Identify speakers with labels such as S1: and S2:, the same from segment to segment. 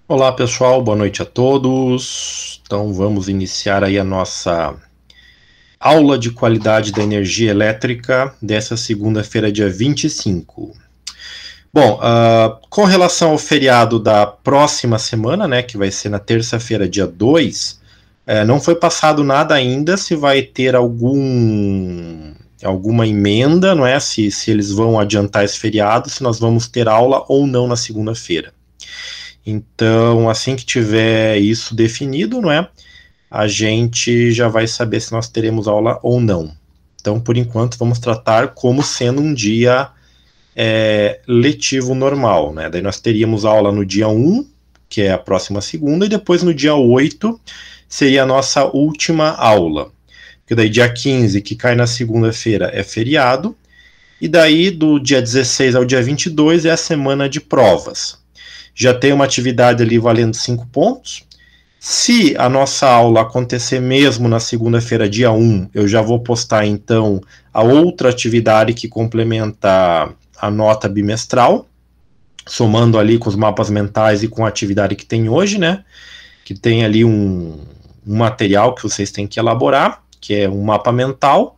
S1: Olá pessoal, boa noite a todos. Então vamos iniciar aí a nossa aula de qualidade da energia elétrica dessa segunda-feira, dia 25. Bom, com relação ao feriado da próxima semana, né, que vai ser na terça-feira, dia 2, não foi passado nada ainda se vai ter alguma emenda, não é? Se eles vão adiantar esse feriado, se nós vamos ter aula ou não na segunda-feira. Então, assim que tiver isso definido, não é? A gente já vai saber se nós teremos aula ou não. Então, por enquanto, vamos tratar como sendo um dia letivo normal, né? Daí nós teríamos aula no dia 1, que é a próxima segunda, e depois no dia 8 seria a nossa última aula. Porque daí dia 15, que cai na segunda-feira, é feriado, e daí do dia 16 ao dia 22 é a semana de provas. Já tem uma atividade ali valendo 5 pontos. Se a nossa aula acontecer mesmo na segunda-feira, dia 1, eu já vou postar então a outra atividade que complementa a nota bimestral, somando ali com os mapas mentais e com a atividade que tem hoje, né? Que tem ali um material que vocês têm que elaborar, que é um mapa mental,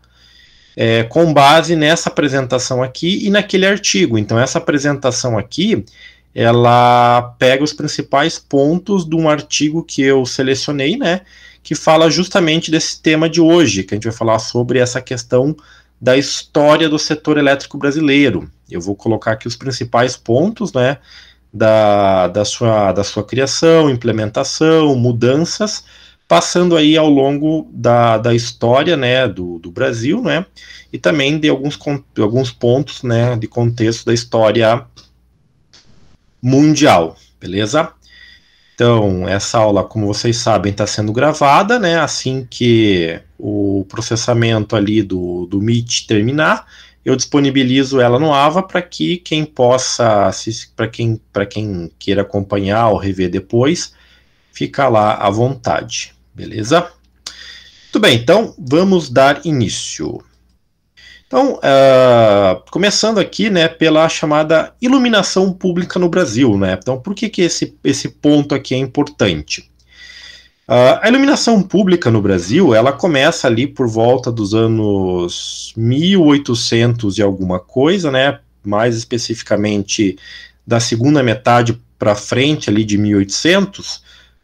S1: com base nessa apresentação aqui e naquele artigo. Então, essa apresentação aqui, ela pega os principais pontos de um artigo que eu selecionei, né, que fala justamente desse tema de hoje, que a gente vai falar sobre essa questão da história do setor elétrico brasileiro. Eu vou colocar aqui os principais pontos, né, da sua criação, implementação, mudanças, passando aí ao longo da história, né, do Brasil, né, e também de alguns pontos, né, de contexto da história mundial, beleza? Então, essa aula, como vocês sabem, está sendo gravada, né? Assim que o processamento ali do Meet terminar, eu disponibilizo ela no AVA para que quem possa, para quem queira acompanhar ou rever depois, fica lá à vontade, beleza? Muito bem, então vamos dar início. Então, começando aqui, né, pela chamada iluminação pública no Brasil, né? Então, por que esse ponto aqui é importante? A iluminação pública no Brasil, ela começa ali por volta dos anos 1800 e alguma coisa, né? Mais especificamente da segunda metade para frente ali de 1800.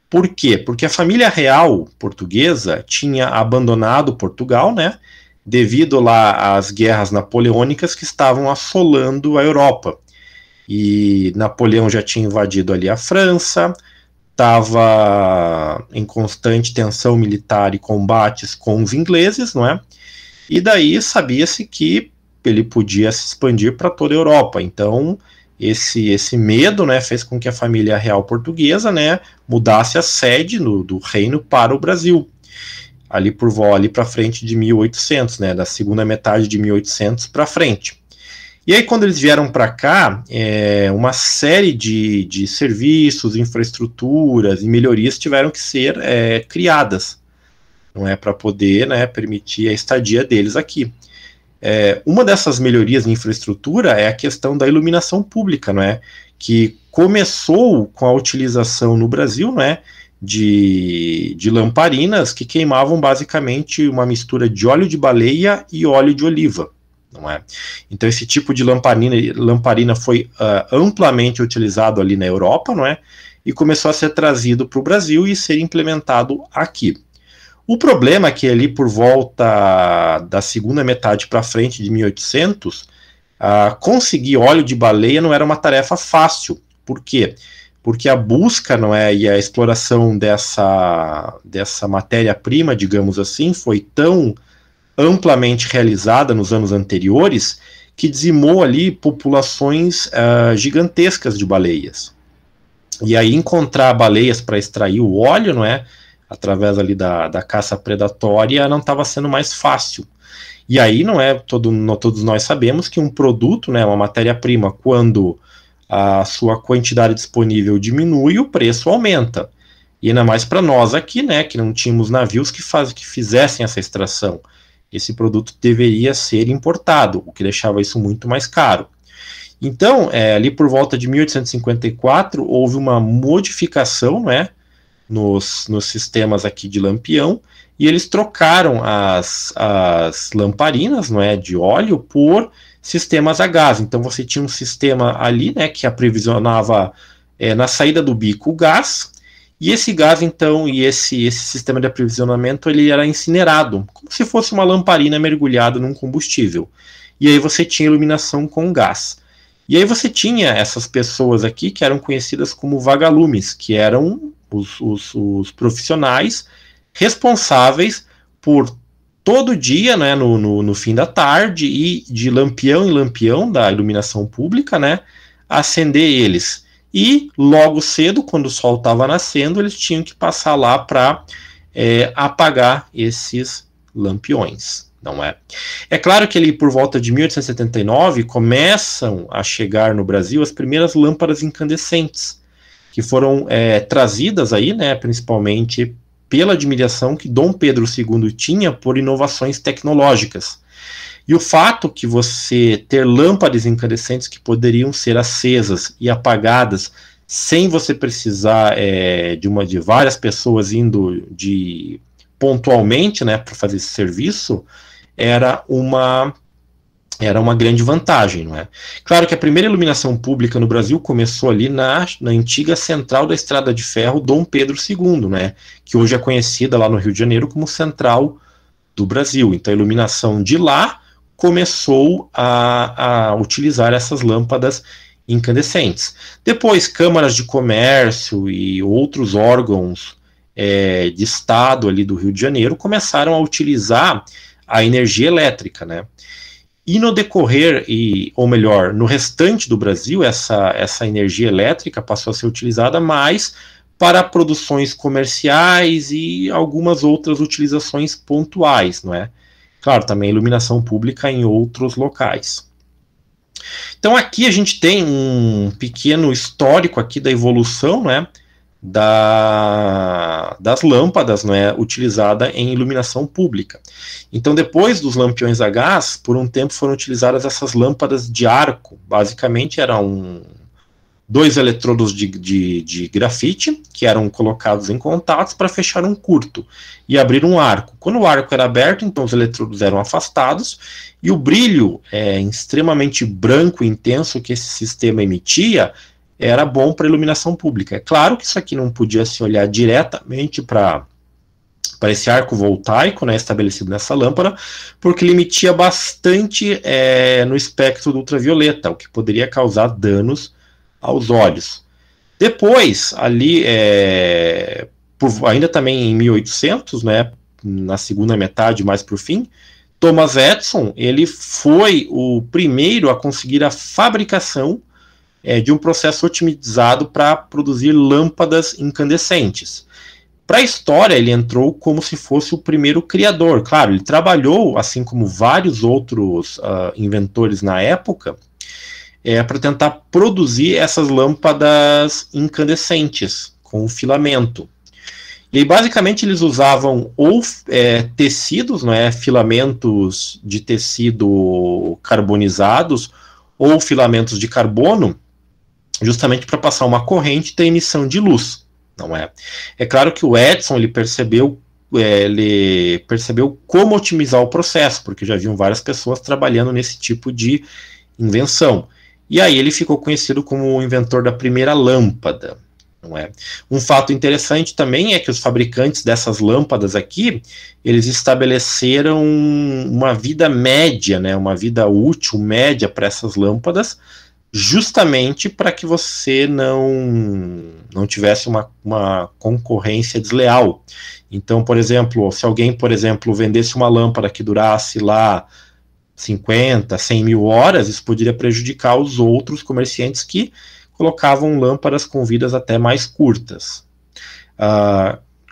S1: Por quê? Porque a família real portuguesa tinha abandonado Portugal, né? Devido lá às guerras napoleônicas que estavam assolando a Europa. E Napoleão já tinha invadido ali a França, estava em constante tensão militar e combates com os ingleses, não é? E daí sabia-se que ele podia se expandir para toda a Europa. Então, esse medo, né, fez com que a família real portuguesa, né, mudasse a sede do reino para o Brasil. Ali para frente de 1800, né, da segunda metade de 1800 para frente. E aí, quando eles vieram para cá, uma série de serviços, infraestruturas e melhorias tiveram que ser criadas, não é, para poder, né, permitir a estadia deles aqui. Uma dessas melhorias de infraestrutura é a questão da iluminação pública, não é, que começou com a utilização no Brasil, não é, de lamparinas que queimavam basicamente uma mistura de óleo de baleia e óleo de oliva, não é? Então esse tipo de lamparina foi amplamente utilizado ali na Europa, não é? E começou a ser trazido para o Brasil e ser implementado aqui. O problema é que ali por volta da segunda metade para frente de 1800, conseguir óleo de baleia não era uma tarefa fácil. Por quê? Porque a busca, não é, e a exploração dessa matéria-prima, digamos assim, foi tão amplamente realizada nos anos anteriores que dizimou ali populações gigantescas de baleias. E aí encontrar baleias para extrair o óleo, não é, através ali da caça predatória, não estava sendo mais fácil. E aí todos nós sabemos que um produto, né, uma matéria-prima, quando a sua quantidade disponível diminui, o preço aumenta. E ainda mais para nós aqui, né, que não tínhamos navios que fizessem essa extração. Esse produto deveria ser importado, o que deixava isso muito mais caro. Então, ali por volta de 1854, houve uma modificação, né, nos sistemas aqui de lampião, e eles trocaram as lamparinas, não é, de óleo por sistemas a gás. Então você tinha um sistema ali, né, que aprovisionava na saída do bico o gás, e esse gás, então, e esse sistema de aprovisionamento, ele era incinerado, como se fosse uma lamparina mergulhada num combustível. E aí você tinha iluminação com gás. E aí você tinha essas pessoas aqui que eram conhecidas como vagalumes, que eram os profissionais responsáveis por todo dia, né, no fim da tarde, e de lampião em lampião da iluminação pública, né, acender eles. E logo cedo, quando o sol estava nascendo, eles tinham que passar lá para apagar esses lampiões. Não é? É claro que ali por volta de 1879 começam a chegar no Brasil as primeiras lâmpadas incandescentes, que foram trazidas aí, né, principalmente pela admiração que Dom Pedro II tinha por inovações tecnológicas. E o fato que você ter lâmpadas incandescentes que poderiam ser acesas e apagadas sem você precisar de várias pessoas indo pontualmente, né, para fazer esse serviço, era uma grande vantagem, não é? Claro que a primeira iluminação pública no Brasil começou ali na antiga central da Estrada de Ferro Dom Pedro II, né? Que hoje é conhecida lá no Rio de Janeiro como Central do Brasil. Então a iluminação de lá começou a utilizar essas lâmpadas incandescentes. Depois, câmaras de comércio e outros órgãos de Estado ali do Rio de Janeiro começaram a utilizar a energia elétrica, né? E no decorrer, ou melhor, no restante do Brasil, essa energia elétrica passou a ser utilizada mais para produções comerciais e algumas outras utilizações pontuais, não é? Claro, também iluminação pública em outros locais. Então aqui a gente tem um pequeno histórico aqui da evolução, né, das lâmpadas, né, utilizada em iluminação pública. Então depois dos lampiões a gás, por um tempo foram utilizadas essas lâmpadas de arco. Basicamente eram 2 eletrodos de grafite que eram colocados em contatos para fechar um curto e abrir um arco. Quando o arco era aberto, então os eletrodos eram afastados e o brilho extremamente branco e intenso que esse sistema emitia era bom para iluminação pública. É claro que isso aqui não podia se olhar diretamente para esse arco voltaico, né, estabelecido nessa lâmpada, porque ele emitia bastante no espectro do ultravioleta, o que poderia causar danos aos olhos. Depois, ali, ainda também em 1800, né, na segunda metade, mais para o fim, Thomas Edison, ele foi o primeiro a conseguir a fabricação de um processo otimizado para produzir lâmpadas incandescentes. Para a história, ele entrou como se fosse o primeiro criador. Claro, ele trabalhou, assim como vários outros inventores na época, para tentar produzir essas lâmpadas incandescentes com filamento. E aí, basicamente eles usavam ou tecidos, né, filamentos de tecido carbonizados ou filamentos de carbono, justamente para passar uma corrente da emissão de luz, não é? É claro que o Edison ele percebeu como otimizar o processo, porque já haviam várias pessoas trabalhando nesse tipo de invenção. E aí ele ficou conhecido como o inventor da primeira lâmpada, não é? Um fato interessante também é que os fabricantes dessas lâmpadas aqui, eles estabeleceram uma vida média, né, uma vida útil média para essas lâmpadas, justamente para que você não tivesse uma concorrência desleal. Então, por exemplo, se alguém, por exemplo, vendesse uma lâmpada que durasse lá 50, 100 mil horas, isso poderia prejudicar os outros comerciantes que colocavam lâmpadas com vidas até mais curtas.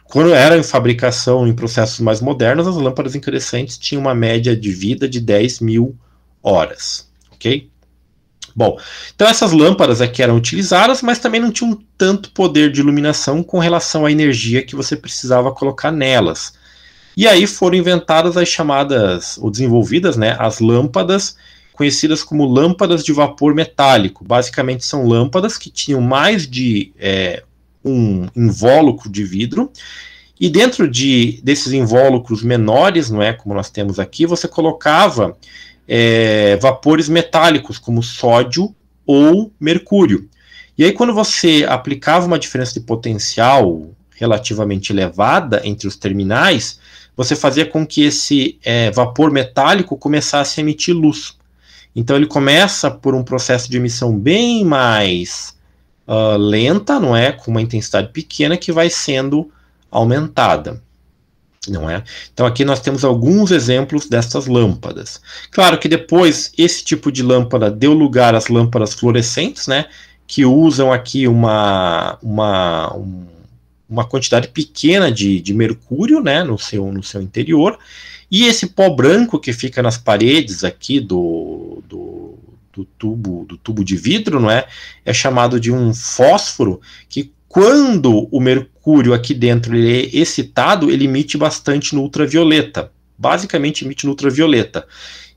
S1: Quando era em fabricação em processos mais modernos, as lâmpadas incandescentes tinham uma média de vida de 10 mil horas, ok? Bom, então essas lâmpadas aqui eram utilizadas, mas também não tinham tanto poder de iluminação com relação à energia que você precisava colocar nelas. E aí foram inventadas as chamadas, ou desenvolvidas, né, as lâmpadas conhecidas como lâmpadas de vapor metálico. Basicamente são lâmpadas que tinham mais de um invólucro de vidro, e dentro desses invólucros menores, não é, como nós temos aqui, você colocava vapores metálicos, como sódio ou mercúrio. E aí, quando você aplicava uma diferença de potencial relativamente elevada entre os terminais, você fazia com que esse vapor metálico começasse a emitir luz. Então, ele começa por um processo de emissão bem mais lenta, não é? Com uma intensidade pequena que vai sendo aumentada, não é? Então aqui nós temos alguns exemplos dessas lâmpadas. Claro que depois esse tipo de lâmpada deu lugar às lâmpadas fluorescentes, né? Que usam aqui uma quantidade pequena de mercúrio, né? No seu interior. E esse pó branco que fica nas paredes aqui do tubo de vidro, não é? É chamado de um fósforo, que quando o mercúrio aqui dentro ele é excitado, ele emite bastante no ultravioleta. Basicamente emite no ultravioleta.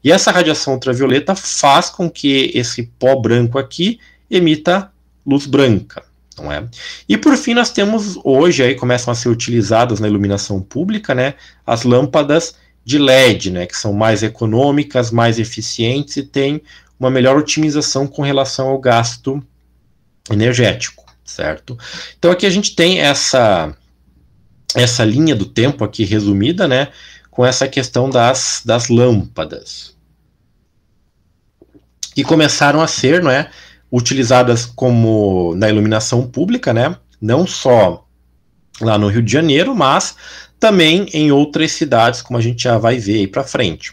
S1: E essa radiação ultravioleta faz com que esse pó branco aqui emita luz branca, não é? E por fim nós temos hoje, aí começam a ser utilizadas na iluminação pública, né, as lâmpadas de LED, né, que são mais econômicas, mais eficientes e têm uma melhor otimização com relação ao gasto energético, certo? Então aqui a gente tem essa linha do tempo aqui resumida, né, com essa questão das lâmpadas, que começaram a ser, não é, utilizadas como na iluminação pública, né, não só lá no Rio de Janeiro, mas também em outras cidades, como a gente já vai ver aí para frente.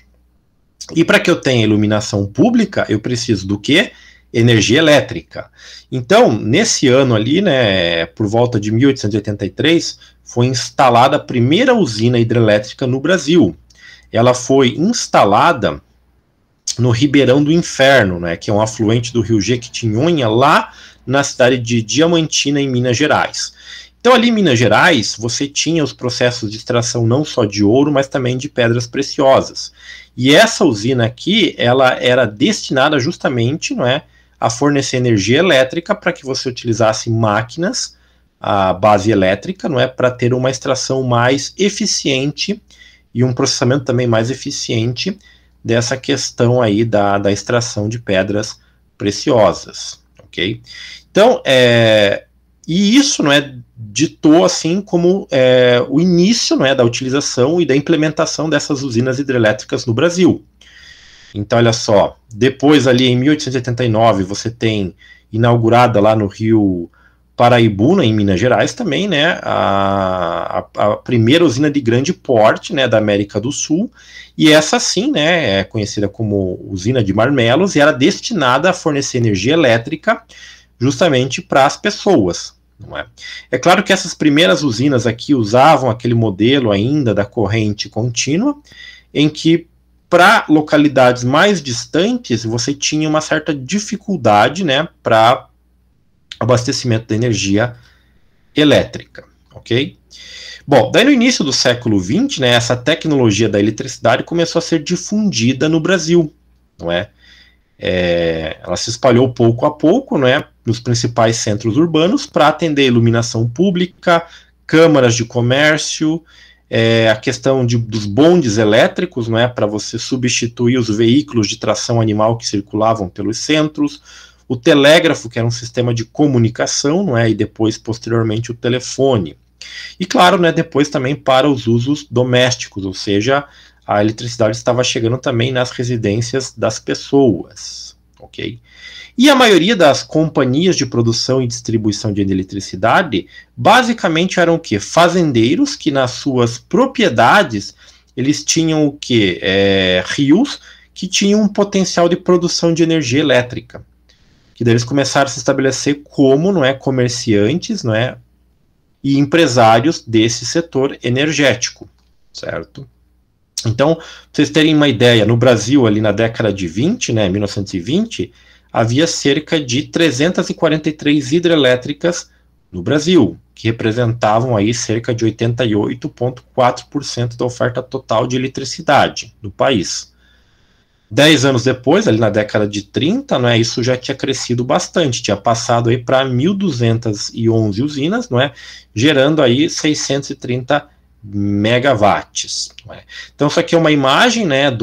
S1: E para que eu tenha iluminação pública, eu preciso do quê? Energia elétrica. Então, nesse ano ali, né, por volta de 1883, foi instalada a primeira usina hidrelétrica no Brasil. Ela foi instalada no Ribeirão do Inferno, né, que é um afluente do rio Jequitinhonha, lá na cidade de Diamantina, em Minas Gerais. Então, ali em Minas Gerais, você tinha os processos de extração não só de ouro, mas também de pedras preciosas. E essa usina aqui, ela era destinada justamente, não é, a fornecer energia elétrica para que você utilizasse máquinas, a base elétrica, não é, para ter uma extração mais eficiente e um processamento também mais eficiente dessa questão aí da extração de pedras preciosas, ok? Então, e isso, não é, ditou assim como o início, não é, da utilização e da implementação dessas usinas hidrelétricas no Brasil. Então, olha só, depois ali em 1889 você tem inaugurada lá no Rio Paraibuna, em Minas Gerais também, né, a primeira usina de grande porte, né, da América do Sul, e essa sim, né, é conhecida como usina de Marmelos, e era destinada a fornecer energia elétrica justamente para as pessoas, não é? É claro que essas primeiras usinas aqui usavam aquele modelo ainda da corrente contínua, em que para localidades mais distantes você tinha uma certa dificuldade, né, para abastecimento da energia elétrica, ok? Bom, daí no início do século XX, né, essa tecnologia da eletricidade começou a ser difundida no Brasil, não é? Ela se espalhou pouco a pouco, né, nos principais centros urbanos para atender iluminação pública, câmaras de comércio, a questão dos bondes elétricos, não é, para você substituir os veículos de tração animal que circulavam pelos centros, o telégrafo, que era um sistema de comunicação, não é, e depois, posteriormente, o telefone. E, claro, né, depois também para os usos domésticos, ou seja, a eletricidade estava chegando também nas residências das pessoas, ok? E a maioria das companhias de produção e distribuição de eletricidade, basicamente eram o quê? Fazendeiros que nas suas propriedades, eles tinham o quê? Rios que tinham um potencial de produção de energia elétrica. Que daí eles começaram a se estabelecer como, não é, comerciantes, não é, e empresários desse setor energético, certo? Então, para vocês terem uma ideia, no Brasil, ali na década de 20, né, 1920, havia cerca de 343 hidrelétricas no Brasil, que representavam aí cerca de 88,4% da oferta total de eletricidade no país. 10 anos depois, ali na década de 30, não é, isso já tinha crescido bastante, tinha passado aí para 1.211 usinas, não é, gerando aí 630 megawatts. Não é. Então isso aqui é uma imagem, né,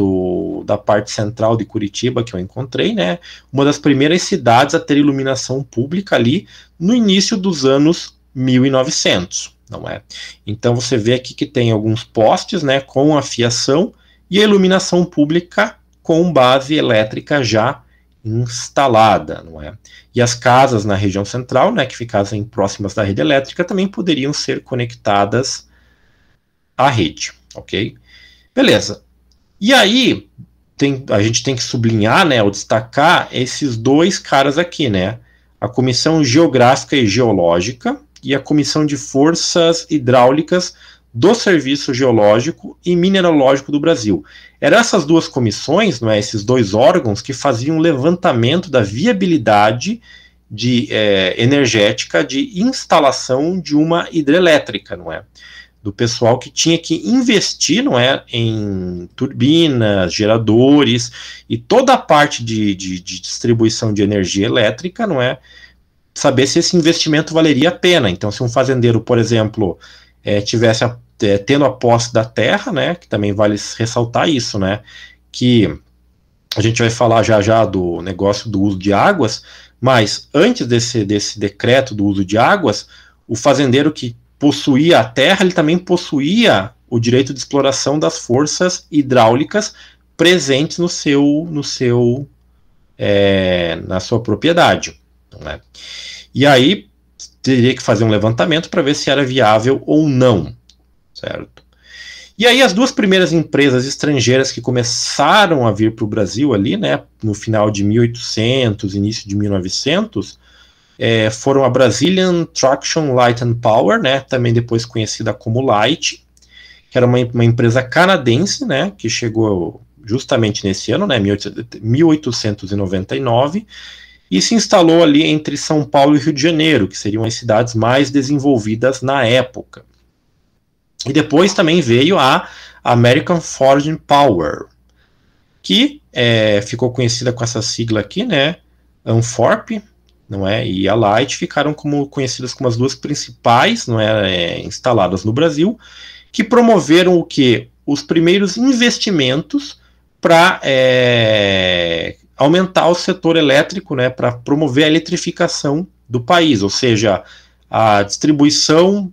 S1: da parte central de Curitiba que eu encontrei, né, uma das primeiras cidades a ter iluminação pública ali no início dos anos 1900. Não é? Então você vê aqui que tem alguns postes, né, com a fiação e a iluminação pública com base elétrica já instalada, não é? E as casas na região central, né, que ficassem próximas da rede elétrica, também poderiam ser conectadas à rede, ok? Beleza. E aí, a gente tem que sublinhar, né, ou destacar esses dois caras aqui, né? A Comissão Geográfica e Geológica e a Comissão de Forças Hidráulicas do Serviço Geológico e Mineralógico do Brasil. Eram essas duas comissões, não é, esses dois órgãos, que faziam um levantamento da viabilidade energética de instalação de uma hidrelétrica, não é? Do pessoal que tinha que investir, não é, em turbinas, geradores e toda a parte de distribuição de energia elétrica, não é, saber se esse investimento valeria a pena. Então, se um fazendeiro, por exemplo, tivesse tendo a posse da terra, né, que também vale ressaltar isso, né, que a gente vai falar já do negócio do uso de águas, mas antes desse decreto do uso de águas, o fazendeiro que possuía a terra, ele também possuía o direito de exploração das forças hidráulicas presentes na sua propriedade. Não é? E aí teria que fazer um levantamento para ver se era viável ou não, certo? E aí as duas primeiras empresas estrangeiras que começaram a vir para o Brasil ali, né, no final de 1800, início de 1900, foram a Brazilian Traction Light and Power, né, também depois conhecida como Light, que era uma empresa canadense, né, que chegou justamente nesse ano, né, 1899, e se instalou ali entre São Paulo e Rio de Janeiro, que seriam as cidades mais desenvolvidas na época. E depois também veio a American Forging Power, que ficou conhecida com essa sigla aqui, né, Anforp, não é? E a Light ficaram conhecidas como as duas principais, não é, instaladas no Brasil, que promoveram o quê? Os primeiros investimentos para aumentar o setor elétrico, né, para promover a eletrificação do país, ou seja, a distribuição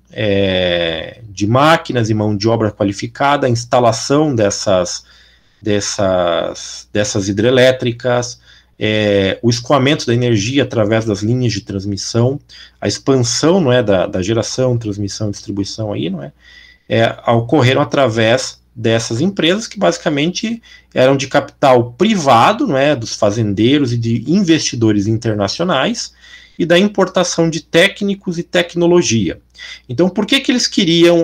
S1: de máquinas e mão de obra qualificada, a instalação dessas hidrelétricas, o escoamento da energia através das linhas de transmissão, a expansão, não é, da geração, transmissão e distribuição aí, não é, ocorreram através dessas empresas que basicamente eram de capital privado, não é, dos fazendeiros e de investidores internacionais e da importação de técnicos e tecnologia. Então, por que eles queriam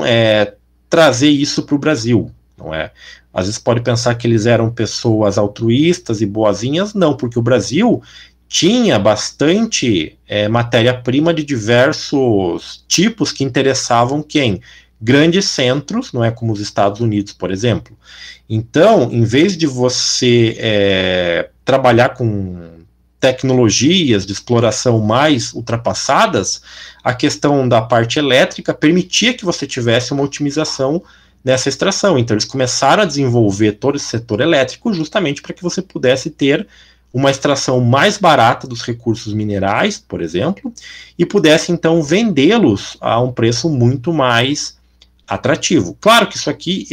S1: trazer isso para o Brasil? Não é? Às vezes pode pensar que eles eram pessoas altruístas e boazinhas, não, porque o Brasil tinha bastante matéria-prima de diversos tipos que interessavam quem? Grandes centros, não é, como os Estados Unidos, por exemplo. Então, em vez de você trabalhar com tecnologias de exploração mais ultrapassadas, a questão da parte elétrica permitia que você tivesse uma otimização nessa extração. Então eles começaram a desenvolver todo esse setor elétrico justamente para que você pudesse ter uma extração mais barata dos recursos minerais, por exemplo, e pudesse então vendê-los a um preço muito mais atrativo. Claro que isso aqui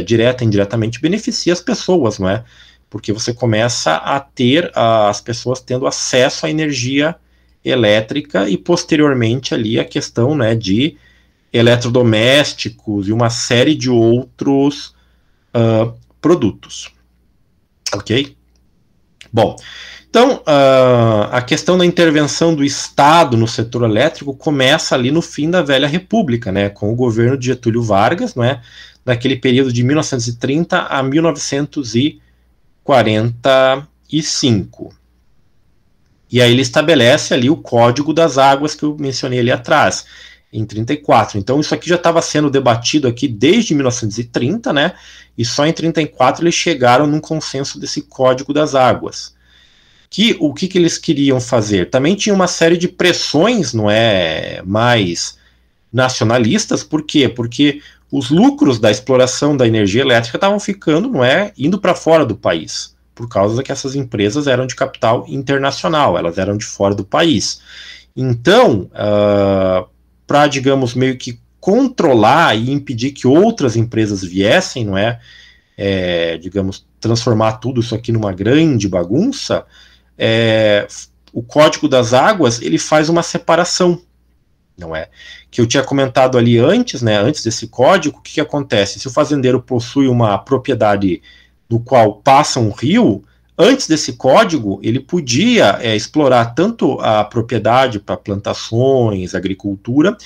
S1: direta e indiretamente beneficia as pessoas, não é? Porque você começa a ter as pessoas tendo acesso à energia elétrica e posteriormente ali a questão, né, de eletrodomésticos e uma série de outros produtos. Ok? Bom, então a questão da intervenção do Estado no setor elétrico começa ali no fim da Velha República, né, com o governo de Getúlio Vargas, não é, naquele período de 1930 a 1945. E aí ele estabelece ali o Código das Águas que eu mencionei ali atrás. em 34. Então isso aqui já estava sendo debatido aqui desde 1930, né? E só em 34 eles chegaram num consenso desse Código das Águas. O que eles queriam fazer? Também tinha uma série de pressões, não é, mais nacionalistas. Por quê? Porque os lucros da exploração da energia elétrica estavam ficando, não é, indo para fora do país, por causa que essas empresas eram de capital internacional, elas eram de fora do país. Então, para, digamos, meio que controlar e impedir que outras empresas viessem, não é, digamos, transformar tudo isso aqui numa grande bagunça, o Código das Águas, ele faz uma separação, não é? Que eu tinha comentado ali antes, né, antes desse código, o que acontece? Se o fazendeiro possui uma propriedade no qual passa um rio, antes desse código, ele podia explorar tanto a propriedade para plantações, agricultura,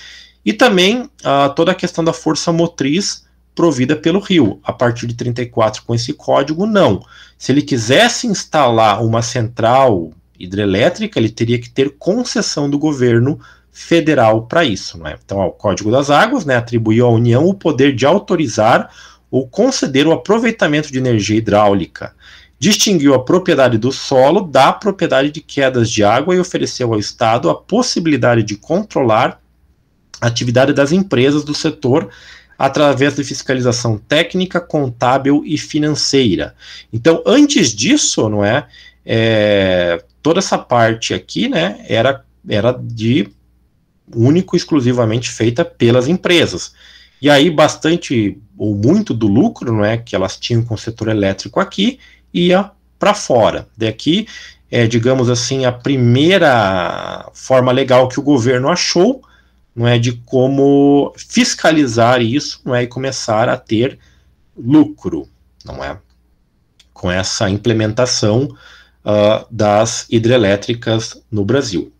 S1: e também toda a questão da força motriz provida pelo rio. A partir de 34, com esse código, não. Se ele quisesse instalar uma central hidrelétrica, ele teria que ter concessão do governo federal para isso, né? Então, o Código das Águas, né, atribuiu à União o poder de autorizar ou conceder o aproveitamento de energia hidráulica, distinguiu a propriedade do solo da propriedade de quedas de água e ofereceu ao Estado a possibilidade de controlar a atividade das empresas do setor através de fiscalização técnica, contábil e financeira. Então, antes disso, não é, toda essa parte aqui, né, era de único, exclusivamente feita pelas empresas. E aí bastante ou muito do lucro, não é, que elas tinham com o setor elétrico aqui, ia para fora. Daqui, digamos assim, a primeira forma legal que o governo achou, não é, de como fiscalizar isso, não é, e começar a ter lucro, não é, com essa implementação das hidrelétricas no Brasil.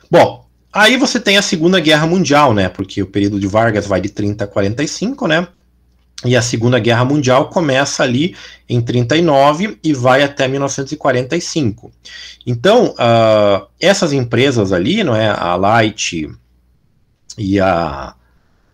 S1: Bom, aí você tem a Segunda Guerra Mundial, né? Porque o período de Vargas vai de 30 a 45, né? E a Segunda Guerra Mundial começa ali em 39 e vai até 1945. Então, essas empresas ali, não é, a Light e a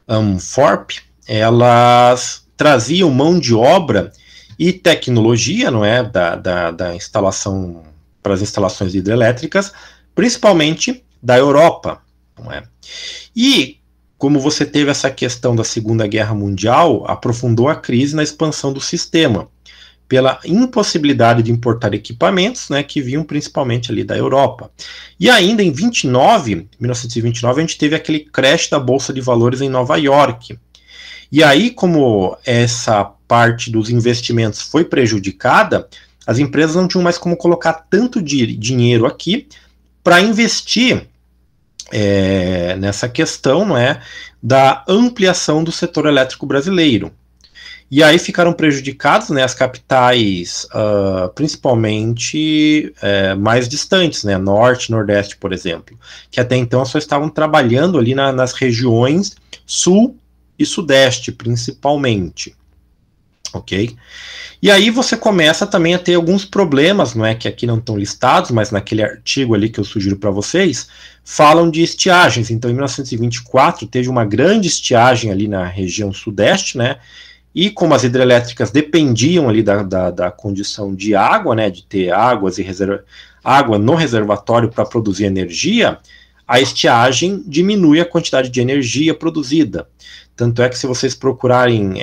S1: Amphorp, elas traziam mão de obra e tecnologia, não é, da instalação para as instalações hidrelétricas, principalmente da Europa, não é? E como você teve essa questão da Segunda Guerra Mundial, aprofundou a crise na expansão do sistema, pela impossibilidade de importar equipamentos, né, que vinham principalmente ali da Europa. E ainda em 1929, a gente teve aquele crash da Bolsa de Valores em Nova York. E aí, como essa parte dos investimentos foi prejudicada, as empresas não tinham mais como colocar tanto dinheiro aqui para investir nessa questão, não é, da ampliação do setor elétrico brasileiro. E aí ficaram prejudicados, né, as capitais, principalmente mais distantes, né, Norte, Nordeste, por exemplo, que até então só estavam trabalhando ali nas regiões Sul e Sudeste, principalmente. Ok? E aí você começa também a ter alguns problemas, não é, que aqui não estão listados, mas naquele artigo ali que eu sugiro para vocês, falam de estiagens. Então, em 1924, teve uma grande estiagem ali na região sudeste, né, e como as hidrelétricas dependiam ali da condição de água, né, de ter água no reservatório para produzir energia, a estiagem diminui a quantidade de energia produzida. Tanto é que se vocês procurarem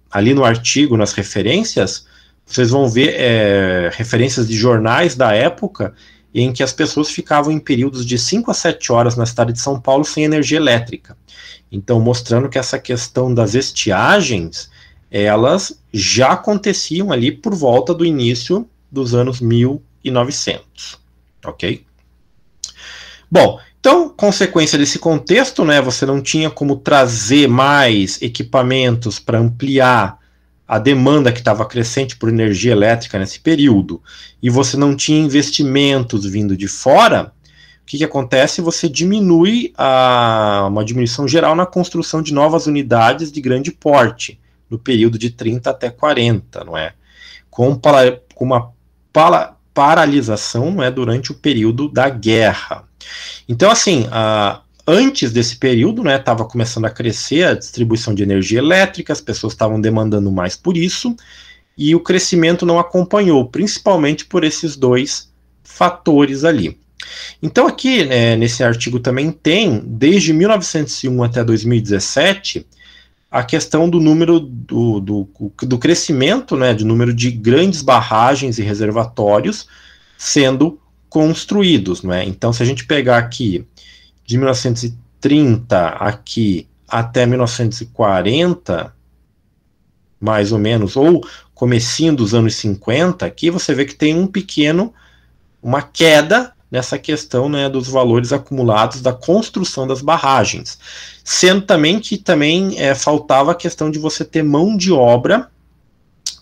S1: ali no artigo, nas referências, vocês vão ver referências de jornais da época em que as pessoas ficavam em períodos de 5 a 7 horas na cidade de São Paulo sem energia elétrica. Então, mostrando que essa questão das estiagens, elas já aconteciam ali por volta do início dos anos 1900, ok? Bom, então, consequência desse contexto, né, você não tinha como trazer mais equipamentos para ampliar a demanda que estava crescente por energia elétrica nesse período, e você não tinha investimentos vindo de fora, o que acontece? Você diminui uma diminuição geral na construção de novas unidades de grande porte, no período de 30 até 40, não é? Com uma paralisação, não é, durante o período da guerra. Então, assim, antes desse período, né, estava começando a crescer a distribuição de energia elétrica, as pessoas estavam demandando mais por isso, e o crescimento não acompanhou, principalmente por esses dois fatores ali. Então aqui, nesse artigo também tem, desde 1901 até 2017, a questão do número do crescimento, né, de número de grandes barragens e reservatórios sendo construídos, né? Então, se a gente pegar aqui de 1930 aqui até 1940, mais ou menos, ou comecinho dos anos 50, aqui você vê que tem uma queda nessa questão, né, dos valores acumulados da construção das barragens, sendo também que faltava a questão de você ter mão de obra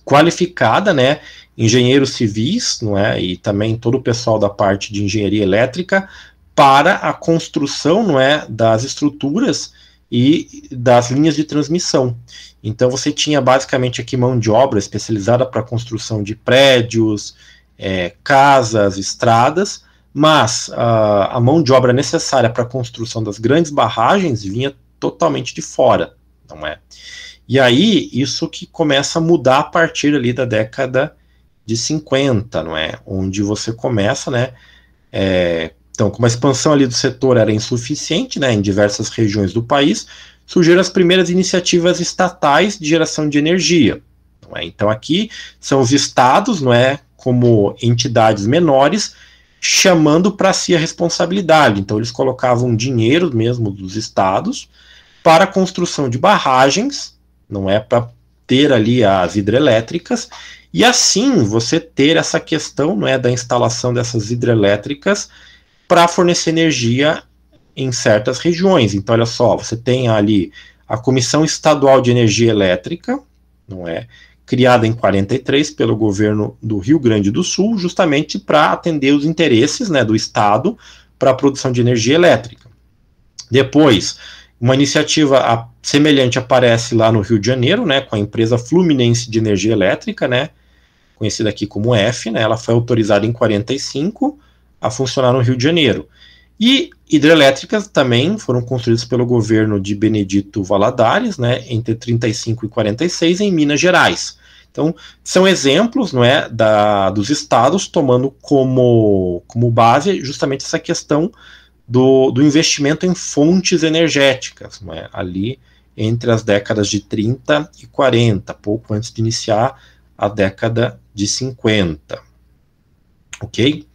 S1: qualificada, né, engenheiros civis, não é, e também todo o pessoal da parte de engenharia elétrica para a construção, não é, das estruturas e das linhas de transmissão. Então você tinha basicamente aqui mão de obra especializada para a construção de prédios, casas, estradas, mas a mão de obra necessária para a construção das grandes barragens vinha totalmente de fora, não é? E aí, isso que começa a mudar a partir ali da década de 50, não é? Onde você começa, né? Então, como a expansão ali do setor era insuficiente, né, em diversas regiões do país, surgiram as primeiras iniciativas estatais de geração de energia. Não é? Então, aqui são os estados, não é, como entidades menores, chamando para si a responsabilidade. Então, eles colocavam dinheiro mesmo dos estados para a construção de barragens, não é, para ter ali as hidrelétricas, e assim você ter essa questão, não é, da instalação dessas hidrelétricas para fornecer energia em certas regiões. Então, olha só, você tem ali a Comissão Estadual de Energia Elétrica, não é, criada em 43 pelo governo do Rio Grande do Sul, justamente para atender os interesses, né, do Estado para a produção de energia elétrica. Depois, uma iniciativa semelhante aparece lá no Rio de Janeiro, né, com a empresa Fluminense de Energia Elétrica, né, conhecida aqui como F, né, ela foi autorizada em 45 a funcionar no Rio de Janeiro. E hidrelétricas também foram construídas pelo governo de Benedito Valadares, né, entre 35 e 46 em Minas Gerais. Então, são exemplos, não é, dos estados tomando como base justamente essa questão do investimento em fontes energéticas, não é, ali entre as décadas de 30 e 40, pouco antes de iniciar a década de 50. Ok?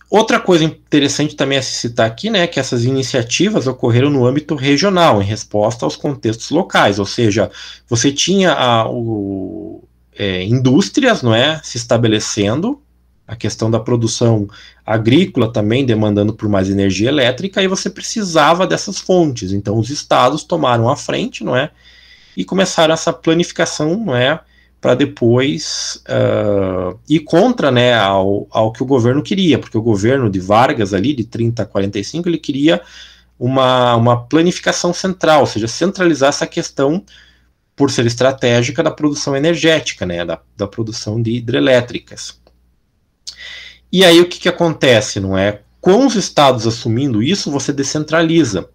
S1: Outra coisa interessante também a se citar aqui, né, que essas iniciativas ocorreram no âmbito regional, em resposta aos contextos locais, ou seja, você tinha indústrias, não é, se estabelecendo, a questão da produção agrícola também demandando por mais energia elétrica, e você precisava dessas fontes, então os estados tomaram a frente, não é, e começaram essa planificação, não é, para depois ir contra, né, ao que o governo queria, porque o governo de Vargas ali, de 30 a 45, ele queria uma planificação central, ou seja, centralizar essa questão, por ser estratégica, da produção energética, né, da produção de hidrelétricas. E aí o que acontece, não é? Com os estados assumindo isso, você descentraliza,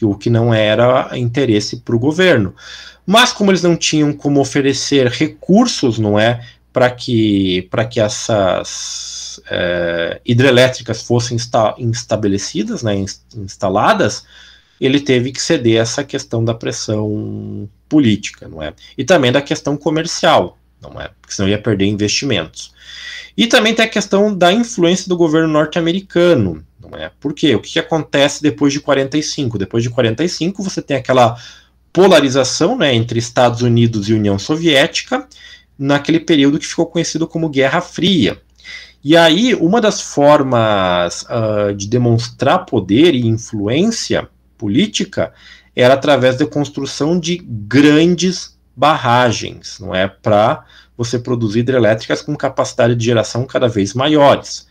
S1: o que não era interesse para o governo. Mas como eles não tinham como oferecer recursos, não é, para que essas hidrelétricas fossem estabelecidas, né, instaladas, ele teve que ceder essa questão da pressão política, não é? E também da questão comercial, não é? Porque senão ia perder investimentos. E também tem a questão da influência do governo norte-americano, não é? Por quê? O que acontece depois de 45? Depois de 45, você tem aquela polarização, né, entre Estados Unidos e União Soviética, naquele período que ficou conhecido como Guerra Fria. E aí, uma das formas de demonstrar poder e influência política era através da construção de grandes barragens, não é, para você produzir hidrelétricas com capacidade de geração cada vez maiores.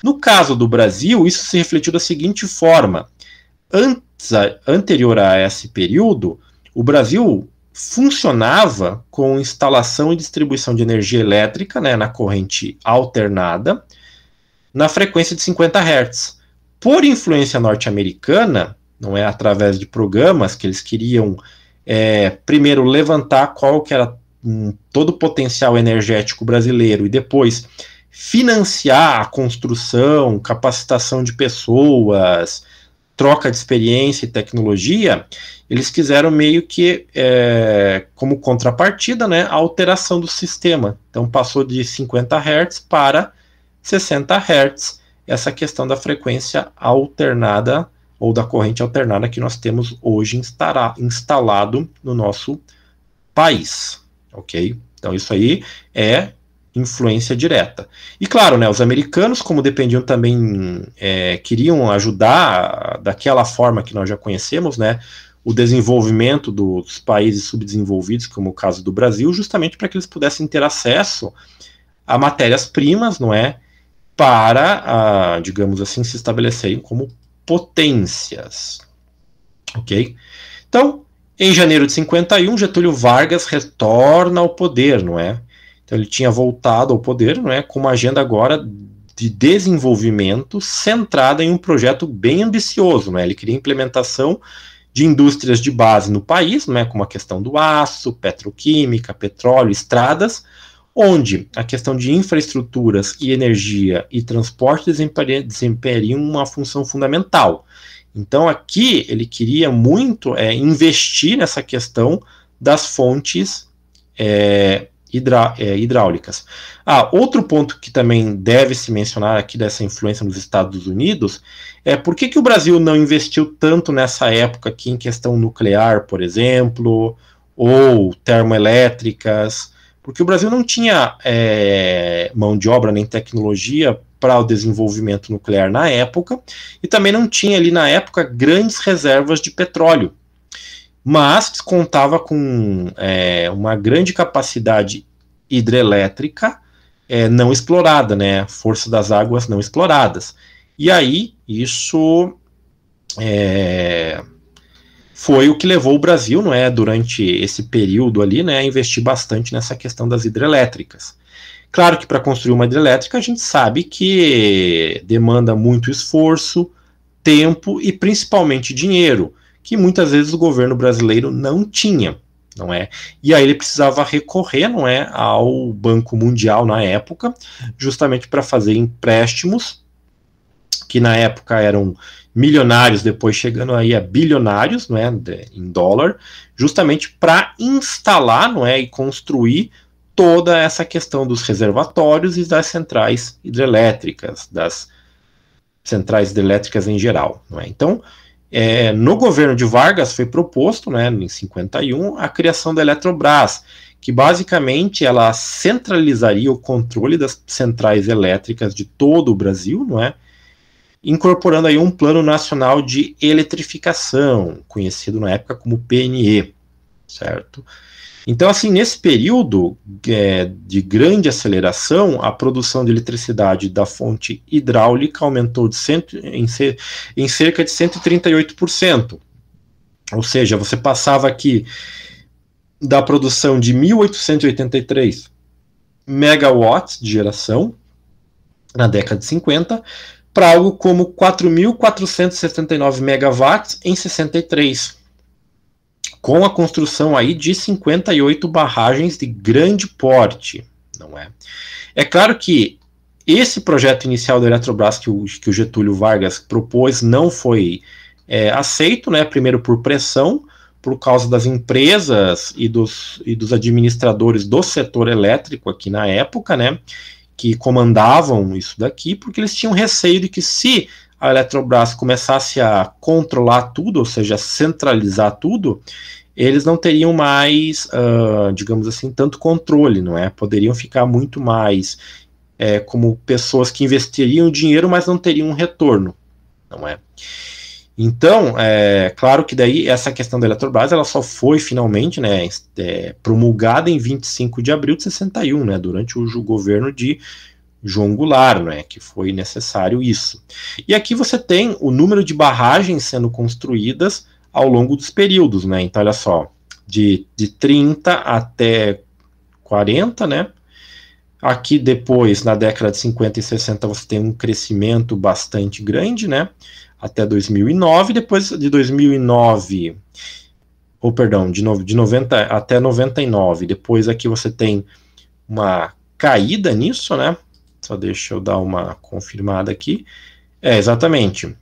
S1: No caso do Brasil, isso se refletiu da seguinte forma: anterior a esse período, o Brasil funcionava com instalação e distribuição de energia elétrica, né, na corrente alternada, na frequência de 50 Hz. por influência norte-americana, não é, através de programas que eles queriam, primeiro levantar qual que era todo o potencial energético brasileiro e depois financiar a construção, capacitação de pessoas, troca de experiência e tecnologia, eles quiseram meio que, como contrapartida, né, a alteração do sistema. Então passou de 50 Hz para 60 Hz, essa questão da frequência alternada ou da corrente alternada que nós temos hoje instalado no nosso país, ok? Então isso aí é influência direta. E claro, né, os americanos, como dependiam também, queriam ajudar daquela forma que nós já conhecemos, né, o desenvolvimento dos países subdesenvolvidos, como o caso do Brasil, justamente para que eles pudessem ter acesso a matérias-primas, não é, para, digamos assim, se estabelecerem como potências, ok? Então, em janeiro de 51, Getúlio Vargas retorna ao poder, não é? Então ele tinha voltado ao poder, não é, com uma agenda agora de desenvolvimento centrada em um projeto bem ambicioso, não é? Ele queria implementação de indústrias de base no país, não é, como a questão do aço, petroquímica, petróleo, estradas, onde a questão de infraestruturas e energia e transporte desempenhariam uma função fundamental. Então aqui ele queria muito investir nessa questão das fontes hidráulicas. Outro ponto que também deve se mencionar aqui dessa influência nos Estados Unidos é por que o Brasil não investiu tanto nessa época aqui em questão nuclear, por exemplo, ou termoelétricas, porque o Brasil não tinha mão de obra nem tecnologia para o desenvolvimento nuclear na época, e também não tinha ali na época grandes reservas de petróleo, mas contava com uma grande capacidade hidrelétrica não explorada, né, força das águas não exploradas. E aí, isso foi o que levou o Brasil, não é, durante esse período ali, né, a investir bastante nessa questão das hidrelétricas. Claro que para construir uma hidrelétrica a gente sabe que demanda muito esforço, tempo e principalmente dinheiro, que muitas vezes o governo brasileiro não tinha, não é? E aí ele precisava recorrer, não é, ao Banco Mundial na época, justamente para fazer empréstimos, que na época eram milionários, depois chegando aí a bilionários, não é, em dólar, justamente para instalar, não é, e construir toda essa questão dos reservatórios e das centrais hidrelétricas, das centrais hidrelétricas em geral, não é? Então, no governo de Vargas foi proposto, né, em 51, a criação da Eletrobras, que basicamente ela centralizaria o controle das centrais elétricas de todo o Brasil, não é? Incorporando aí um plano nacional de eletrificação, conhecido na época como PNE, certo? Então, assim, nesse período de grande aceleração, a produção de eletricidade da fonte hidráulica aumentou em cerca de 138%. Ou seja, você passava aqui da produção de 1.883 megawatts de geração na década de 50 para algo como 4.479 megawatts em 63, com a construção aí de 58 barragens de grande porte, não é? É claro que esse projeto inicial da Eletrobras que o Getúlio Vargas propôs não foi aceito, né? Primeiro por pressão, por causa das empresas e dos administradores do setor elétrico aqui na época, né? Que comandavam isso daqui, porque eles tinham receio de que se a Eletrobras começasse a controlar tudo, ou seja, centralizar tudo, eles não teriam mais, digamos assim, tanto controle, não é? Poderiam ficar muito mais como pessoas que investiriam dinheiro, mas não teriam um retorno, não é? Então, claro que daí essa questão da Eletrobras, ela só foi finalmente, né, promulgada em 25 de abril de 61, né, durante o governo de João Goulart, né, que foi necessário isso. E aqui você tem o número de barragens sendo construídas ao longo dos períodos, né, então olha só, de 30 até 40, né, Aqui depois, na década de 50 e 60, você tem um crescimento bastante grande, né? Até 2009, depois de 2009, ou perdão, de 90 até 99. Depois aqui você tem uma caída nisso, né? Só deixa eu dar uma confirmada aqui. Exatamente.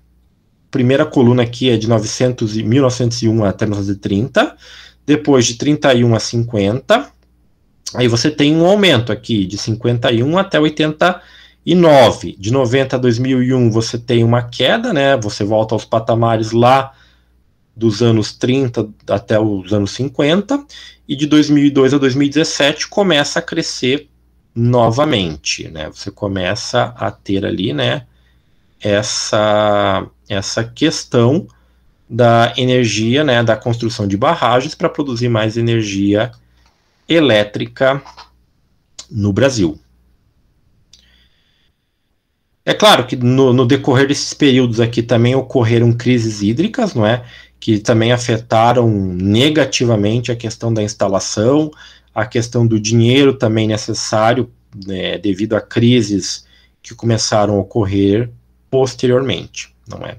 S1: Primeira coluna aqui é de 1901 até 1930, depois de 31 a 50, aí você tem um aumento aqui de 51 até 89, de 90 a 2001 você tem uma queda, né? Você volta aos patamares lá dos anos 30 até os anos 50, e de 2002 a 2017 começa a crescer novamente, né? Você começa a ter ali, né, essa questão da energia, né, da construção de barragens para produzir mais energia elétrica no Brasil. É claro que no decorrer desses períodos aqui também ocorreram crises hídricas, não é? Que também afetaram negativamente a questão da instalação, a questão do dinheiro também necessário, né, devido a crises que começaram a ocorrer posteriormente, não é?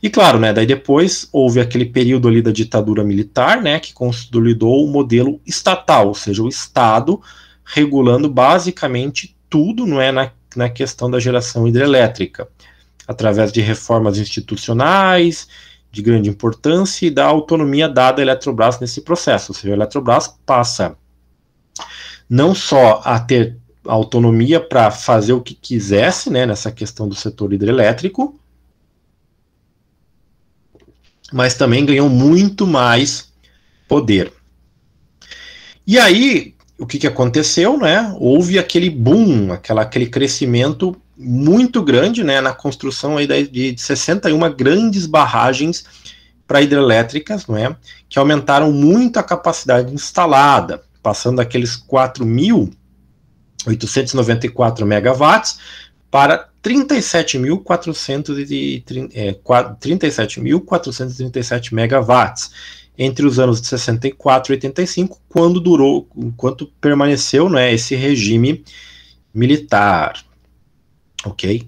S1: E claro, né, daí depois houve aquele período ali da ditadura militar, né, que consolidou o modelo estatal, ou seja, o Estado regulando basicamente tudo, não é, na questão da geração hidrelétrica, através de reformas institucionais de grande importância e da autonomia dada à Eletrobras nesse processo, ou seja, a Eletrobras passa não só a ter autonomia para fazer o que quisesse, né, nessa questão do setor hidrelétrico, mas também ganhou muito mais poder. E aí, o que aconteceu, né? Houve aquele boom, aquele crescimento muito grande, né, na construção aí de 61 grandes barragens para hidrelétricas, não é? Que aumentaram muito a capacidade instalada, passando daqueles 4.894 megawatts para 37.437 megawatts entre os anos de 64 e 85, enquanto permaneceu, né, esse regime militar, ok?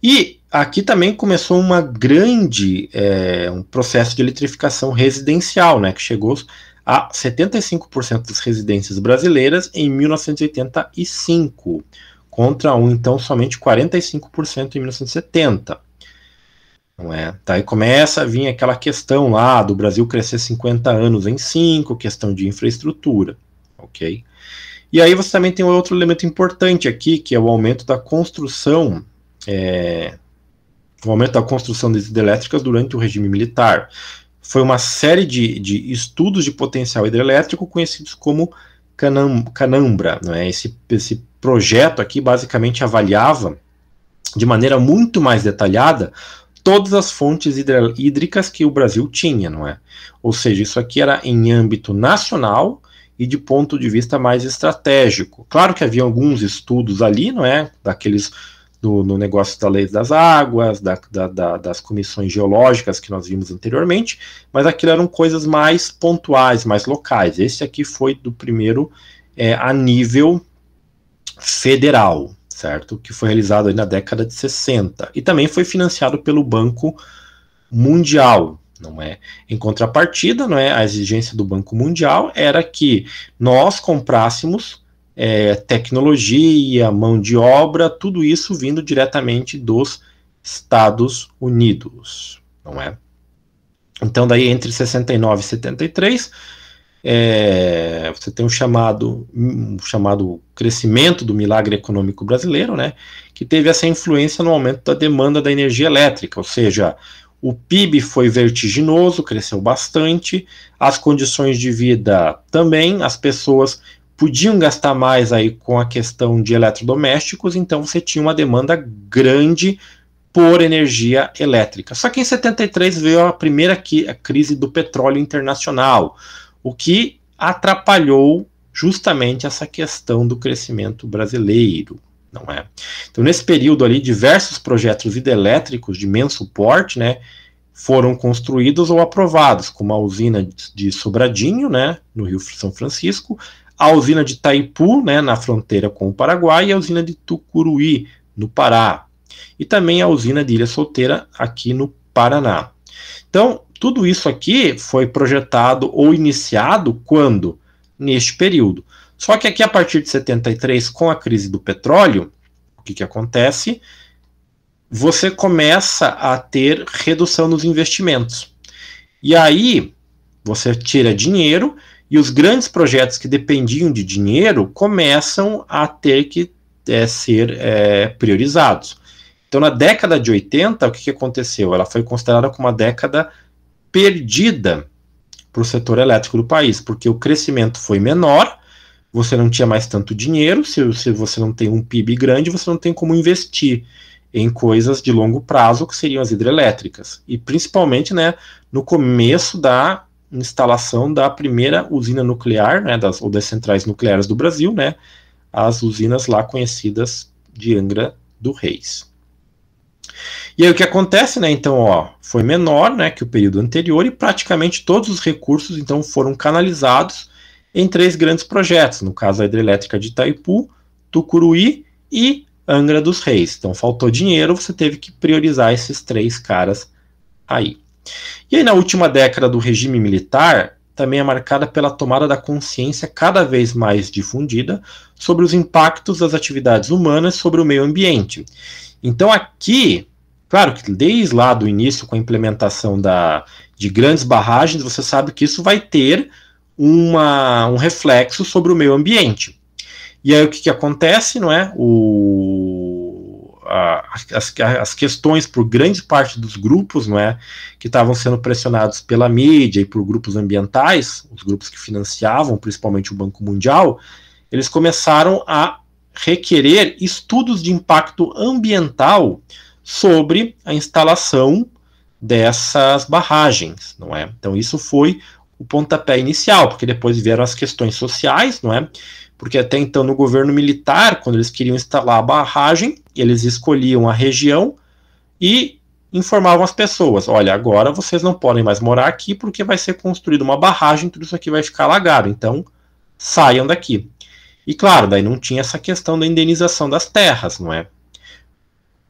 S1: E aqui também começou um processo de eletrificação residencial, né, que chegou a 75% das residências brasileiras em 1985, contra então somente 45% em 1970. Não é? Daí começa a vir aquela questão lá do Brasil crescer 50 anos em 5, questão de infraestrutura, ok? E aí você também tem um outro elemento importante aqui, que é o aumento da construção, das hidrelétricas durante o regime militar. Foi uma série de estudos de potencial hidrelétrico conhecidos como Canambra, não é? Esse projeto aqui basicamente avaliava de maneira muito mais detalhada todas as fontes hídricas que o Brasil tinha, não é? Ou seja, isso aqui era em âmbito nacional e de ponto de vista mais estratégico. Claro que havia alguns estudos ali, não é? Daqueles no negócio da lei das águas, das comissões geológicas que nós vimos anteriormente, mas aquilo eram coisas mais pontuais, mais locais. Esse aqui foi do primeiro a nível federal, certo? Que foi realizado aí na década de 60 e também foi financiado pelo Banco Mundial, não é? Em contrapartida, não é? A exigência do Banco Mundial era que nós comprássemos tecnologia, mão de obra, tudo isso vindo diretamente dos Estados Unidos, não é? Então, daí entre 69 e 73, você tem um chamado crescimento do milagre econômico brasileiro, né, que teve essa influência no aumento da demanda da energia elétrica, ou seja, o PIB foi vertiginoso, cresceu bastante, as condições de vida também, as pessoas podiam gastar mais aí com a questão de eletrodomésticos, então você tinha uma demanda grande por energia elétrica. Só que em 73 veio a primeira crise do petróleo internacional, o que atrapalhou justamente essa questão do crescimento brasileiro, não é? Então, nesse período ali, diversos projetos hidrelétricos de imenso porte, né, foram construídos ou aprovados, como a usina de Sobradinho, né, no Rio São Francisco, a usina de Itaipu, né, na fronteira com o Paraguai, e a usina de Tucuruí, no Pará, e também a usina de Ilha Solteira, aqui no Paraná. Então, tudo isso aqui foi projetado ou iniciado quando? Neste período. Só que aqui, a partir de 73, com a crise do petróleo, o que acontece? Você começa a ter redução nos investimentos. E aí, você tira dinheiro e os grandes projetos que dependiam de dinheiro começam a ter que ser priorizados. Então, na década de 80, o que aconteceu? Ela foi considerada como uma década perdida para o setor elétrico do país, porque o crescimento foi menor, você não tinha mais tanto dinheiro, se você não tem um PIB grande, você não tem como investir em coisas de longo prazo, que seriam as hidrelétricas. E principalmente, né, no começo da instalação da primeira usina nuclear, né, ou das centrais nucleares do Brasil, né, as usinas lá conhecidas de Angra dos Reis. E aí o que acontece, né, então, ó, foi menor, né, que o período anterior, e praticamente todos os recursos, então, foram canalizados em 3 grandes projetos, no caso a hidrelétrica de Itaipu, Tucuruí e Angra dos Reis. Então faltou dinheiro, você teve que priorizar esses 3 caras aí. E aí na última década do regime militar, também é marcada pela tomada da consciência cada vez mais difundida sobre os impactos das atividades humanas sobre o meio ambiente. Então aqui, claro que desde lá do início, com a implementação de grandes barragens, você sabe que isso vai ter um reflexo sobre o meio ambiente. E aí o que acontece, não é? As questões por grande parte dos grupos, não é, que estavam sendo pressionados pela mídia e por grupos ambientais, os grupos que financiavam, principalmente o Banco Mundial, eles começaram a requerer estudos de impacto ambiental sobre a instalação dessas barragens, não é? Então isso foi o pontapé inicial, porque depois vieram as questões sociais, não é? Porque até então no governo militar, quando eles queriam instalar a barragem, eles escolhiam a região e informavam as pessoas, olha, agora vocês não podem mais morar aqui porque vai ser construída uma barragem, tudo isso aqui vai ficar alagado, então saiam daqui. E claro, daí não tinha essa questão da indenização das terras, não é?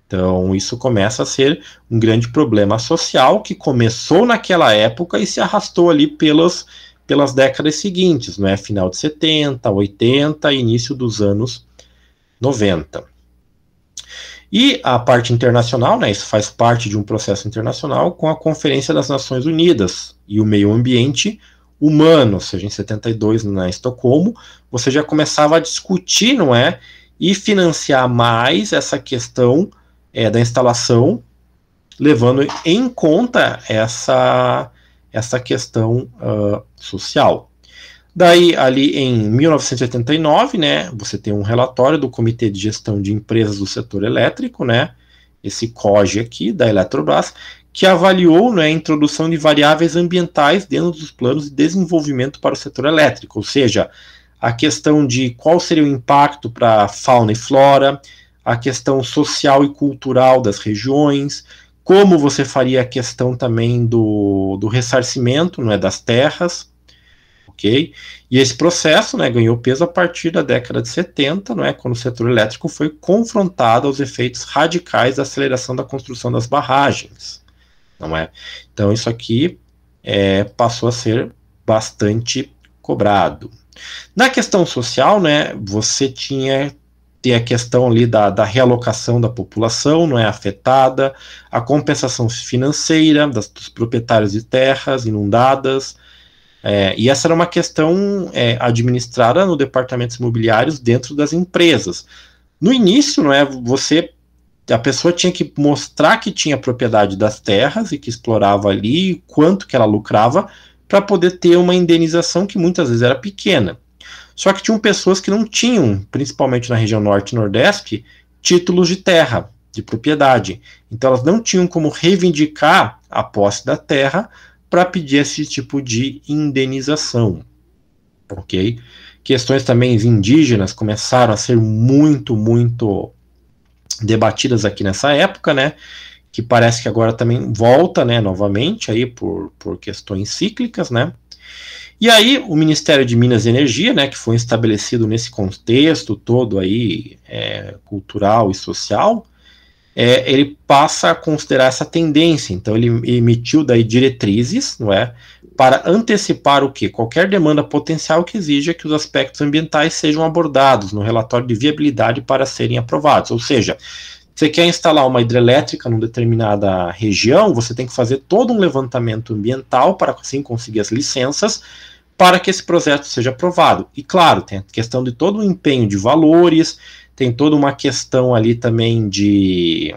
S1: Então isso começa a ser um grande problema social que começou naquela época e se arrastou ali pelas décadas seguintes, não é? Final de 70, 80, início dos anos 90. E a parte internacional, né, isso faz parte de um processo internacional com a Conferência das Nações Unidas e o Meio Ambiente Humano, ou seja, em 72, na Estocolmo, você já começava a discutir, não é? E financiar mais essa questão da instalação, levando em conta essa questão social. Daí, ali em 1989, né, você tem um relatório do Comitê de Gestão de Empresas do Setor Elétrico, né, esse COGE aqui, da Eletrobras, que avaliou, né, a introdução de variáveis ambientais dentro dos planos de desenvolvimento para o setor elétrico, ou seja, a questão de qual seria o impacto para fauna e flora, a questão social e cultural das regiões, como você faria a questão também do ressarcimento, não é, das terras, ok? E esse processo, né, ganhou peso a partir da década de 70, não é, quando o setor elétrico foi confrontado aos efeitos radicais da aceleração da construção das barragens, não é? Então isso aqui passou a ser bastante cobrado. Na questão social, né, você tem a questão ali da realocação da população, não é, afetada, a compensação financeira dos proprietários de terras inundadas, e essa era uma questão administrada no departamentos imobiliários dentro das empresas. No início, não é, a pessoa tinha que mostrar que tinha propriedade das terras e que explorava ali, quanto que ela lucrava, para poder ter uma indenização que muitas vezes era pequena. Só que tinham pessoas que não tinham, principalmente na região norte e nordeste, títulos de terra, de propriedade. Então elas não tinham como reivindicar a posse da terra para pedir esse tipo de indenização. Ok? Questões também indígenas começaram a ser muito, muito debatidas aqui nessa época, né? Que parece que agora também volta, né, novamente aí por questões cíclicas, né? E aí o Ministério de Minas e Energia, né, que foi estabelecido nesse contexto todo aí cultural e social, ele passa a considerar essa tendência. Então ele emitiu daí diretrizes, não é, para antecipar o quê? Qualquer demanda potencial que exija que os aspectos ambientais sejam abordados no relatório de viabilidade para serem aprovados. Ou seja, você quer instalar uma hidrelétrica numa determinada região, você tem que fazer todo um levantamento ambiental para assim conseguir as licenças para que esse projeto seja aprovado. E claro, tem a questão de todo o empenho de valores, tem toda uma questão ali também de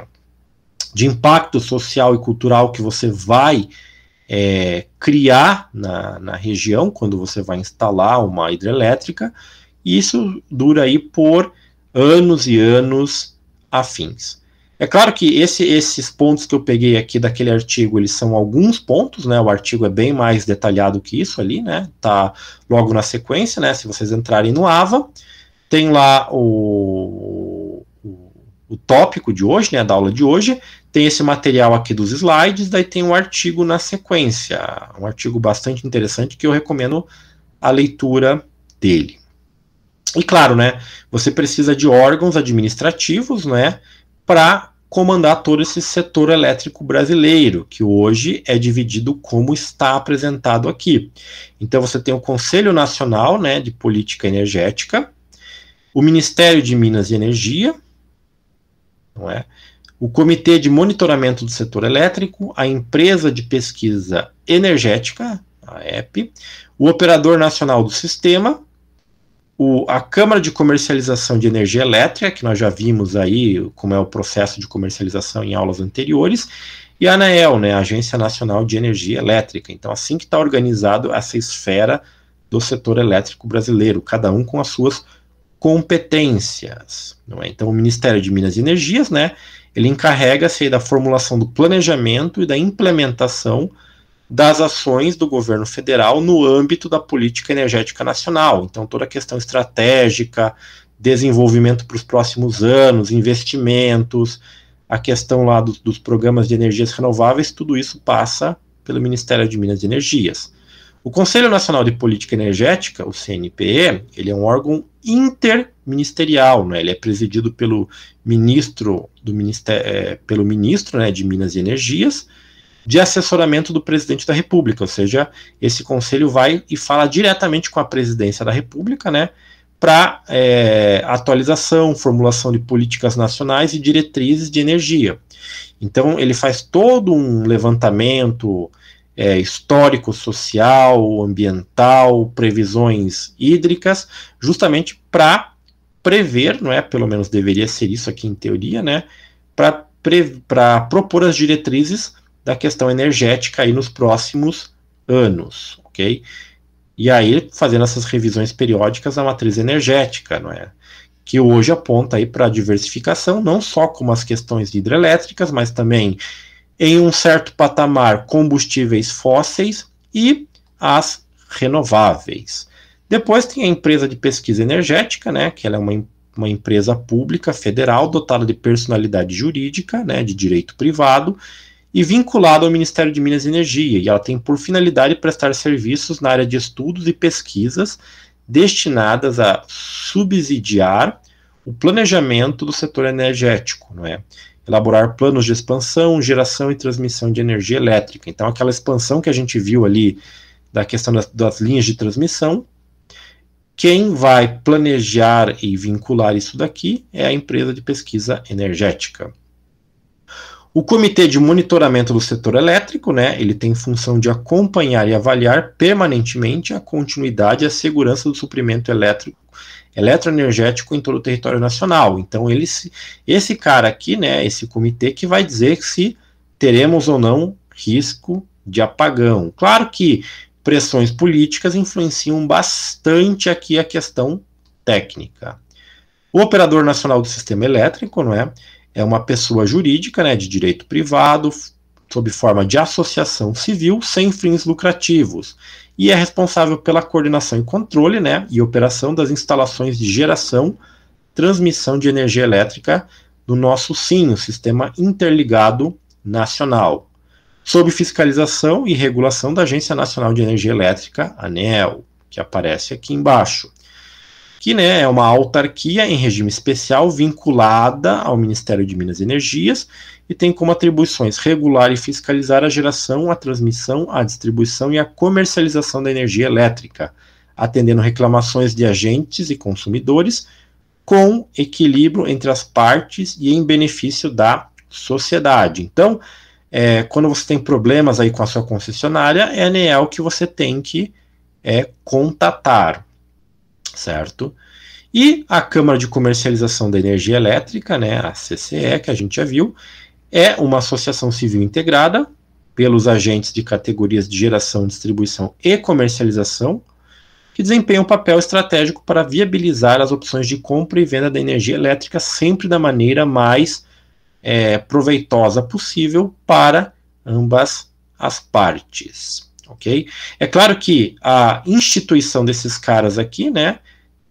S1: impacto social e cultural que você vai criar na região quando você vai instalar uma hidrelétrica, e isso dura aí por anos e anos afins. É claro que esses pontos que eu peguei aqui daquele artigo, eles são alguns pontos, né? O artigo é bem mais detalhado que isso ali, né? Tá logo na sequência, né? Se vocês entrarem no AVA, tem lá o tópico de hoje, né? Da aula de hoje, tem esse material aqui dos slides, daí tem um artigo na sequência, um artigo bastante interessante que eu recomendo a leitura dele. E claro, né? Você precisa de órgãos administrativos, né? Para comandar todo esse setor elétrico brasileiro, que hoje é dividido como está apresentado aqui. Então você tem o Conselho Nacional, né, de Política Energética, o Ministério de Minas e Energia, não é? O Comitê de Monitoramento do Setor Elétrico, a Empresa de Pesquisa Energética, a EP, o Operador Nacional do Sistema, a Câmara de Comercialização de Energia Elétrica, que nós já vimos aí como é o processo de comercialização em aulas anteriores, e a ANEEL, né, a Agência Nacional de Energia Elétrica. Então, assim que está organizado essa esfera do setor elétrico brasileiro, cada um com as suas competências. Não é? Então, o Ministério de Minas e Energias, né, ele encarrega-se da formulação do planejamento e da implementação das ações do governo federal no âmbito da política energética nacional. Então, toda a questão estratégica, desenvolvimento para os próximos anos, investimentos, a questão lá dos programas de energias renováveis, tudo isso passa pelo Ministério de Minas e Energias. O Conselho Nacional de Política Energética, o CNPE, ele é um órgão interministerial, né? Ele é presidido pelo ministro né, de Minas e Energias, de assessoramento do presidente da República, ou seja, esse conselho vai e fala diretamente com a presidência da República, né, para atualização, formulação de políticas nacionais e diretrizes de energia. Então, ele faz todo um levantamento histórico, social, ambiental, previsões hídricas, justamente para prever, não é? Pelo menos deveria ser isso aqui em teoria, né? Para propor as diretrizes da questão energética aí nos próximos anos, ok? E aí, fazendo essas revisões periódicas da matriz energética, não é? Que hoje aponta aí para a diversificação, não só como as questões hidrelétricas, mas também, em um certo patamar, combustíveis fósseis e as renováveis. Depois tem a empresa de pesquisa energética, né? Que ela é uma empresa pública federal dotada de personalidade jurídica, né? De direito privado, e vinculado ao Ministério de Minas e Energia, e ela tem por finalidade prestar serviços na área de estudos e pesquisas destinadas a subsidiar o planejamento do setor energético, não é? Elaborar planos de expansão, geração e transmissão de energia elétrica. Então, aquela expansão que a gente viu ali da questão das linhas de transmissão, quem vai planejar e vincular isso daqui é a empresa de pesquisa energética. O Comitê de Monitoramento do Setor Elétrico, né, ele tem função de acompanhar e avaliar permanentemente a continuidade e a segurança do suprimento eletroenergético em todo o território nacional. Então, esse cara aqui, né, esse comitê que vai dizer se teremos ou não risco de apagão. Claro que pressões políticas influenciam bastante aqui a questão técnica. O Operador Nacional do Sistema Elétrico, não é? É uma pessoa jurídica, né, de direito privado, sob forma de associação civil, sem fins lucrativos, e é responsável pela coordenação e controle, né, e operação das instalações de geração, transmissão de energia elétrica do nosso SIN, o Sistema Interligado Nacional. sob fiscalização e regulação da Agência Nacional de Energia Elétrica, ANEEL, que aparece aqui embaixo, que, né, é uma autarquia em regime especial vinculada ao Ministério de Minas e Energias e tem como atribuições regular e fiscalizar a geração, a transmissão, a distribuição e a comercialização da energia elétrica, atendendo reclamações de agentes e consumidores, com equilíbrio entre as partes e em benefício da sociedade. Então, quando você tem problemas aí com a sua concessionária, é a ANEEL que você tem que contatar, certo? E a Câmara de Comercialização da Energia Elétrica, né, a CCE, que a gente já viu, é uma associação civil integrada pelos agentes de categorias de geração, distribuição e comercialização, que desempenha um papel estratégico para viabilizar as opções de compra e venda da energia elétrica sempre da maneira mais proveitosa possível para ambas as partes, ok? É claro que a instituição desses caras aqui, né,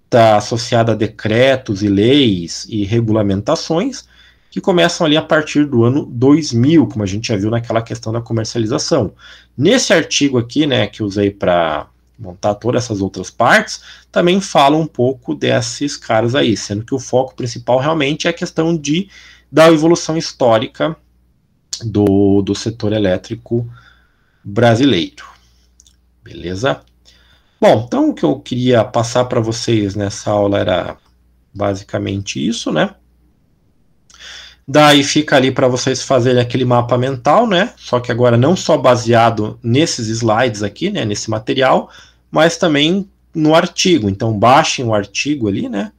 S1: está associada a decretos e leis e regulamentações que começam ali a partir do ano 2000, como a gente já viu naquela questão da comercialização. Nesse artigo aqui, né, que eu usei para montar todas essas outras partes, também fala um pouco desses caras aí, sendo que o foco principal realmente é a questão da evolução histórica do setor elétrico brasileiro. Beleza? Bom, então o que eu queria passar para vocês nessa aula era basicamente isso, né? Daí fica ali para vocês fazerem aquele mapa mental, né? Só que agora não só baseado nesses slides aqui, né? Nesse material, mas também no artigo. Então baixem o artigo ali, né?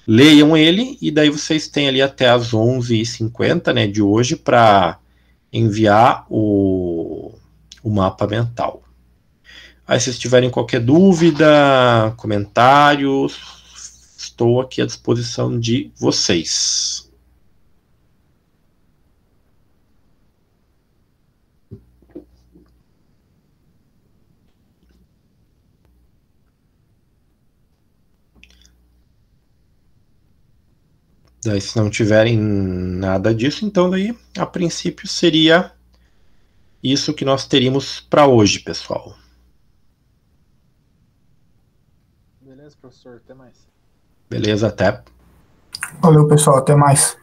S1: Leiam ele e daí vocês têm ali até as 11h50, né, de hoje para enviar o mapa mental. Aí se tiverem qualquer dúvida, comentários, estou aqui à disposição de vocês. Daí, se não tiverem nada disso, então daí, a princípio, seria isso que nós teríamos para hoje, pessoal.
S2: Beleza, professor, até mais.
S1: Beleza, até.
S3: Valeu, pessoal, até mais.